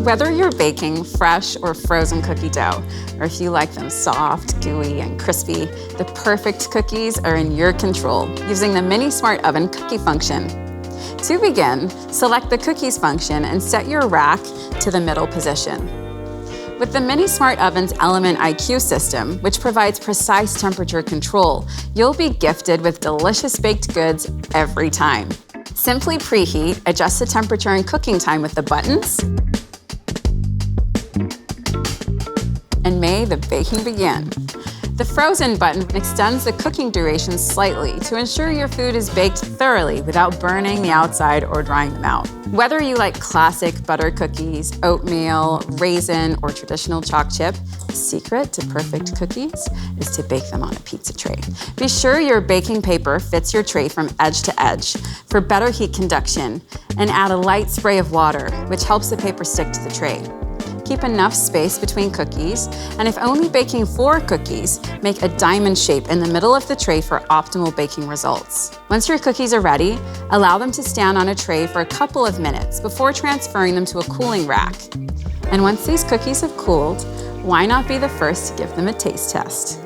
Whether you're baking fresh or frozen cookie dough, or if you like them soft, gooey, and crispy, the perfect cookies are in your control using the Mini Smart Oven cookie function. To begin, select the Cookies function and set your rack to the middle position. With the Mini Smart Oven's Element IQ system, which provides precise temperature control, you'll be gifted with delicious baked goods every time. Simply preheat, adjust the temperature and cooking time with the buttons, and may the baking begin. The frozen button extends the cooking duration slightly to ensure your food is baked thoroughly without burning the outside or drying them out. Whether you like classic butter cookies, oatmeal, raisin, or traditional Choc-chip, the secret to perfect cookies is to bake them on a pizza tray. Be sure your baking paper fits your tray from edge to edge for better heat conduction, and add a light spray of water, which helps the paper stick to the tray. Keep enough space between cookies, and if only baking 4 cookies, make a diamond shape in the middle of the tray for optimal baking results. Once your cookies are ready, allow them to stand on a tray for a couple of minutes before transferring them to a cooling rack. And once these cookies have cooled, why not be the first to give them a taste test?